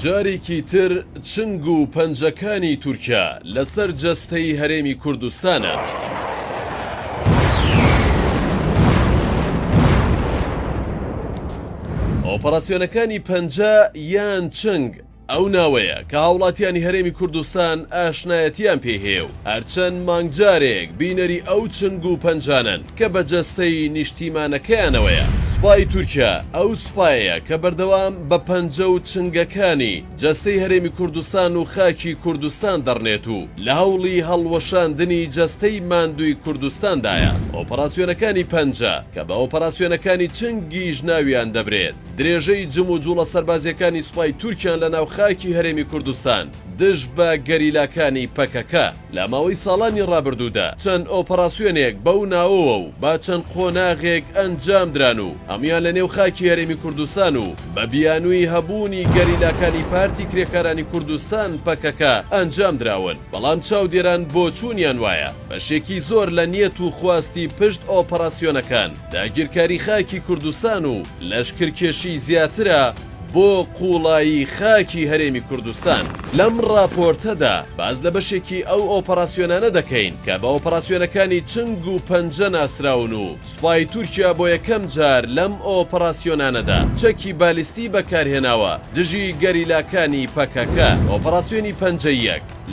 جارێکی تر چنگ و پەنجەکانی تورکیا لەسەر جەستەی هەرێمی کوردستانە. ئۆپەراسیۆنەکانی پەنجە یان چنگ ئەو ناوەیە کە هاوڵاتیانی هەرێمی کوردستان ئاشنایەتیان پێ هەیە و هەرچەند مانگجارێک بینەری ئەو چنگ و پەنجانن کە بە جەستەی نیشتیمانەکەیانەوەیە. سوپای تورکیا ئەو سوپایەیە کە بەردەوام بە پەنجە و چنگەکانی جەستەی هەرێمی کوردستان و خاکی کوردستان دەڕنێت و لە هەوڵی هەڵوەشاندنی جەستەی ماندووی کوردستاندایە. ئۆپەراسیۆنەکانی پەنجە کە بە ئۆپەراسیۆنەکانی چنگیش ناویان دەبرێت درێژەی جم و جوڵە سەربازیەکانی سوپای تورکیان لە ناو خاکی هەرێمی کوردستان دژ بە گەریلاکانی پەکەکە لە ماوەی ساڵانی ڕابردوودا چەند ئۆپەراسیۆنێک بەو ناوەوە و با چەند قۆناغێک ئەنجام دران و هەمویان لە نێو خاکی هەرێمی کوردستان و بە بیانووی هەبوونی گەریلاکانی پارتی کرێکارانی کوردستان پەکەکە ئەنجام دراون. بەڵام چاودێران بۆ چوونیان وایە بەشێکی زۆر لە نیەت و خواستی پشت ئۆپەراسیۆنەکان داگیرکاری خاکی کوردستان و لەشکرکێشی زیاترە بۆ قوڵایی خاکی هەرێمی کوردستان. لەم راپۆرتەدا باز لە بەشێکی ئەو ئۆپەراسیۆنانە دەکەین کە بە ئۆپەراسیۆنەکانی چنگ و پەنجە ناسراون و سوپای تورکیا بۆ یەکەم جار لەم ئۆپەراسیۆنانەدا چەکی بالیستی بەکارهێناوە دژی گەریلاکانی پەکەکە. ئۆپەراسیۆنی پەنجە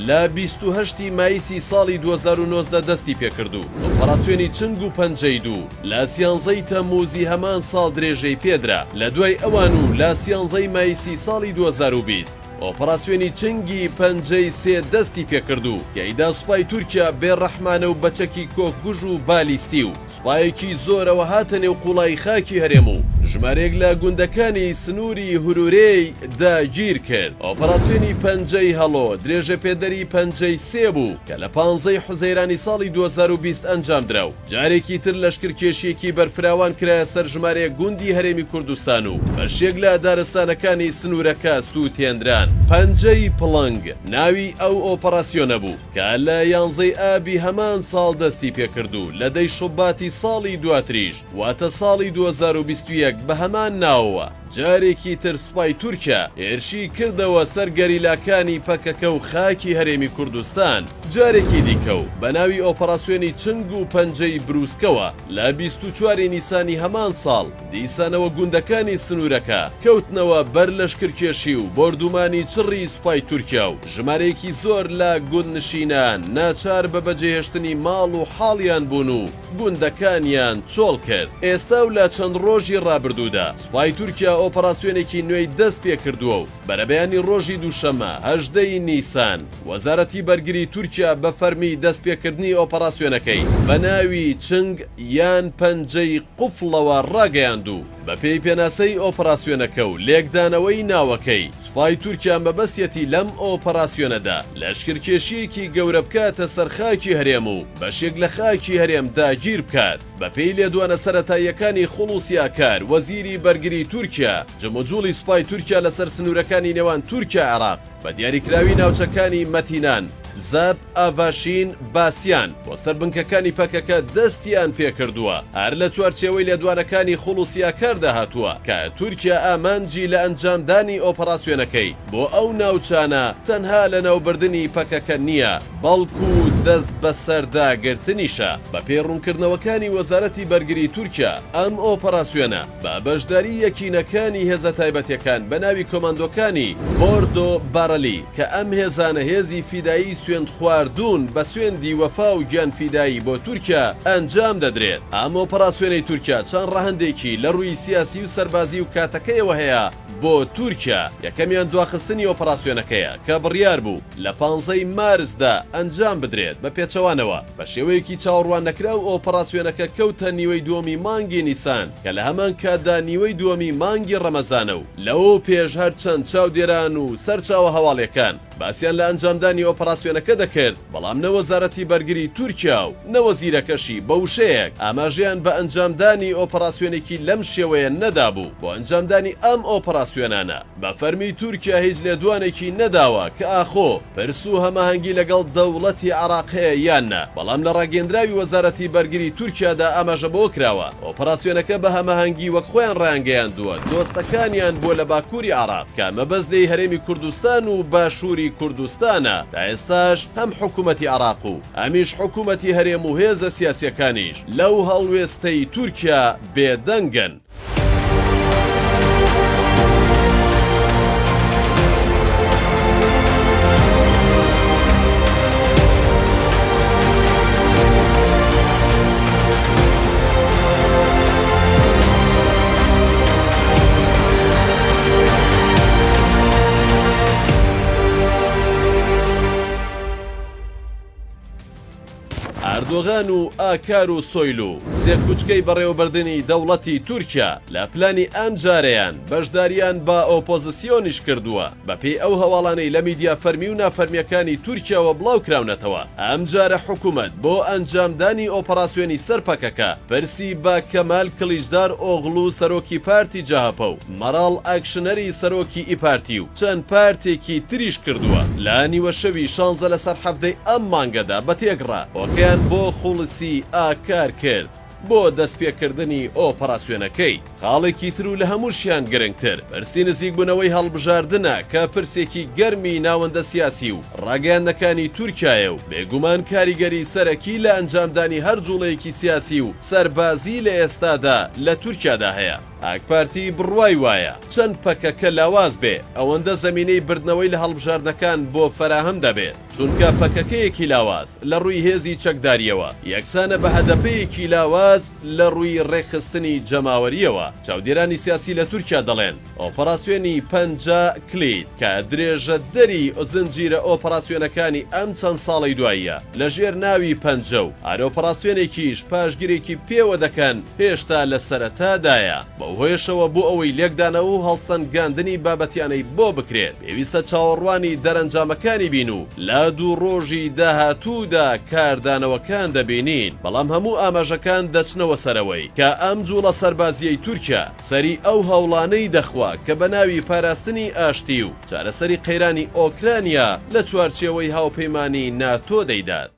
لە 28 مایسی ساڵی 2019 دەستی پێکردو. ئۆپەراسیۆنی چنگ و پەنجەی دوو لە 13 تەمموزی هەمان ساڵ درێژەی پێدرا. لە دوای ئەوان و لە 13 مایسی ساڵی 2020 ئۆپەراسیۆنی چنگی پەنجەی سێ دەستی پێکردو کە ئیدا سوپای تورکیا بێڕەحمانە و بەچەکی کۆکگوژ و بالیستی و سوپایەکی زۆرەوە هاتە نێو قوڵای خاکی هەرێم و ژمارێک لە گوندەکانی سنووری هورورەی داگیر کرد. ئۆپەراسیۆنی پەنجەی هەڵۆ درێژە پێدەری پەنجەی سێ بوو کە لە 15 حوزەیرانی ساڵی 2020 ئەنجام درا و جارێکی تر لەشکرکێشیەکی بەرفراوان کرایە سەر ژمارەیە گوندی هەرێمی کوردستان و بەشێک لە دارستانەکانی سنوورەکە سووتێنران. پەنجەی پڵنگ ناوی ئەو ئۆپەراسیۆنە بوو کە لە 11 ئابی هەمان ساڵ دەستی پێکردو لە دەی شوباتی ساڵی دواتریش واتە ساڵی 2021 بە هەمان ناوەوە جارێکی تر سوپای تورکیا هێرشی کردەوە سەر گەریلاکانی پەکەکە و خاکی هەرێمی کوردستان. جارێکی دیکە و بە ناوی ئۆپەراسیۆنی چنگ و پەنجەی بروسکەوە لە 24 نیسانی هەمان ساڵ دیسانەوە گوندەکانی سنوورەکە کەوتنەوە بەر لەشکرکێشی و بۆردومانی چڕی سوپای تورکیا و ژمارەیەکی زۆر لە گوندنشینان ناچار بە بەجێهێشتنی ماڵ و حاڵیان بوون و گوندەکانیان چۆڵ کرد. ئێستا و لە چەند ڕۆژی ڕابردوودا سوپای تورکیا ئۆپەراسیۆنێکی نوێی دەست پێکردووە و بەرەبەیانی ڕۆژی دووشەمە 18 نیسان وەزارەتی بەرگری تورکیا بە فەرمی دەست پێکردنی ئۆپەراسیۆنەکەی بە ناوی چنگ یان پەنجەی قوفڵەوە ڕاگەیاندوو. بە پێی پێناسەی ئۆپەراسیۆنەکە و لێکدانەوەی ناوەکەی سوپای تورکیا بەبەستیەتی لەم ئۆپەراسیۆنەدا لەشکرکێشیەکی گەورە بکاتە سەر خاکی هەرێم و بەشێک لە خاکی هەرێم داگیر بکات. بە پێی لێدوانە سەرەتاییەکانی خوڵوسیاکار وەزیری بەرگری تورکیا جموجوڵی سوپای تورکیا لەسەر سنوورەکانی نێوان تورکیا عێراق بە دیاریکراوی ناوچەکانی مەتینان زاب ئاڤاشین باسییان بۆ سەربنکەکانی پەکەکە دەستیان پێکردووە. هەر لە چوارچێوەی لێدوانەکانی خوڵوسیاکاردا هاتووە کە تورکیا ئامانجی لە ئەنجامدانی ئۆپەراسیۆنەکەی بۆ ئەو ناوچانە تەنها لە ناوبردننی پەکەکە نییە بەڵکو دەست بەسەرداگرتنیشە. بە پێڕوونکردنەوەکانی وەزارەتی بەرگری تورکیا ئەم ئۆپەراسیۆنە بە بەشداری یەکینەکانی هێزە تایبەتیەکان بە ناوی کۆماندۆکانی بۆردۆ بارەلی کە ئەم هێزانە هێزی فیدایی سوێند خواردون بە سوێندی وەفا و گیانفیدایی بۆ تورکیا ئەنجام دەدرێت. ئەم ئۆپەراسیۆنەی تورکیا چەند ڕەهەندێکی لە ڕووی سیاسی و سەربازی و کاتەکەیەوە هەیە بۆ تورکیا. یەکەمیان دواخستنی ئۆپەراسیۆنەکەیە کە بڕیار بوو لە 15 مارسدا ئەنجام بدرێت بە پێچەوانەوە بە شێوەیەکی چاوەڕوان نەکراو. ئۆپەراسیۆنەکە کەوتە نیوەی دووەمی مانگی نیسان کە لە هەمان کاتدا نیوەی دووەمی مانگی ڕەمەزانە و لەوە پێش هەرچەند چاودێران و سەرچاوە هەواڵیەکان باسییان لە ئەنجامدانی ئۆپەراسیۆنەکە دەکرد. بەڵام نەوەزارەتی بەرگری تورکیا و نەوەزیرەکەشی بە وشەیەک ئاماژیان بە ئەنجامدانی ئۆپەراسیۆنێکی لەم شێوەیە نەدابوو. بۆ ئەنجامدانی ئەم ئۆپەراسیۆنانە بە فەرمی تورکیا هیچ لێدوانێکی نەداوە کە ئاخۆ پرس و هەماهەنگی لەگەڵ دەوڵەتی عێراق عێراق هەیە یاننا بەڵام لە ڕاگەندراوی وەزارەتی بەرگری تورکیادا ئاماژە بۆ کراوە ئۆپەراسیۆنەکە بە هەماهەنگی وەک خۆیان ڕاگەیاندووە دۆستەکانیان بۆ لە باکووری عێراق کە مەبەستدەی هەرێمی کوردستان و باشووری کوردستانە تا ئێستاش هەم حکوومەتی عێراق و ئەمیش حکوومەتی هەرێم و هێزە سیاسیەکانیش لەو هەڵوێستەی تورکیا بێدەنگن. ئەردۆغان و ئاکار و سۆیلو سێ کوچکەی بەڕێوەبردننی دەوڵەتی تورکیا لە پلانی ئەم جارەیان بەشداریان بە ئۆپۆزیسیۆنیش کردووە بەپێی ئەو هەواڵانەی لە میدیا فەرمی و نافەرمیەکانی تورکیاوە بڵاو کراونەتەوە. ئەم جارە حکوومەت بۆ ئەنجامدانی ئۆپەراسیۆنی سەرپەکەکە پرسی بە کەمال کلیژدار ئۆغڵو سەرۆکی پارتی جاهاپە و مەراڵ ئاکشنەری سەرۆکی ئیپارتی و چەند پارتێکی تریش کردووە. لە نیوە شەوی 16 لەسەر هەفتەی ئەم مانگەدا بەتێگڕا ئۆکیان بۆ خوڵسی ئاکار کرد بۆ دەستپێکردنی ئۆپەراسیۆنەکەی. خاڵێکی تر و لە هەمووشیان گرنگتر پرسی نزیکبوونەوەی هەڵبژاردنە کە پرسێکی گەرمی ناوەندە سیاسی و ڕاگەیاندەکانی تورکایە و بێگومان کاریگەری سەرەکی لە ئەنجامدانی هەر جوڵەیەکی سیاسی و سەربازی لە ئێستادا لە تورکیادا هەیە. ئاکپارتی بڕوای وایە چەند پەکەکە لاواز بێ ئەوەندە زەمینەی بردنەوەی لە هەڵبژاردنەکان بۆ فراهەم دەبێت چونکە پەکەکەیەکی لاواز لە ڕووی هێزی چەکداریەوە یەکسانە بە هەدەپەیەکی لاواز لە ڕووی ڕێخستنی جەماوەریەوە. چاودێرانی سیاسی لە تورکیا دەڵێن ئۆپەراسیۆنی پەنجا کلید کە درێژە دەری زنجیرە ئۆپەراسیۆنەکانی ئەم چەند ساڵی دواییە لە ژێر ناوی پەنجە و ئارۆپەراسیۆنێکیش پاشگیرێکی پێوە دەکەن هێشتا لە سەرەتادایە. بەهۆیشەوە بۆ ئەوەی لێکدانەوە و هەڵسەنگاندنی بابەتیانەی بۆ بکرێت پێویستە چاوەڕوانی دەرەنجامەکانی بین و لە دوو ڕۆژی داهاتوودا کاردانەوەکان دەبینین بەڵام هەموو ئاماژەکان دەچنەوە سەرەوەی کە ئەم جوڵە سەربازیەی تورکیا سەری ئەو هەوڵانەی دەخوا کە بە ناوی پاراستنی ئاشتی و چارەسەری قەیرانی ئۆکرانیا لە چوارچێوەی هاوپەیمانی ناتۆ دەیدات.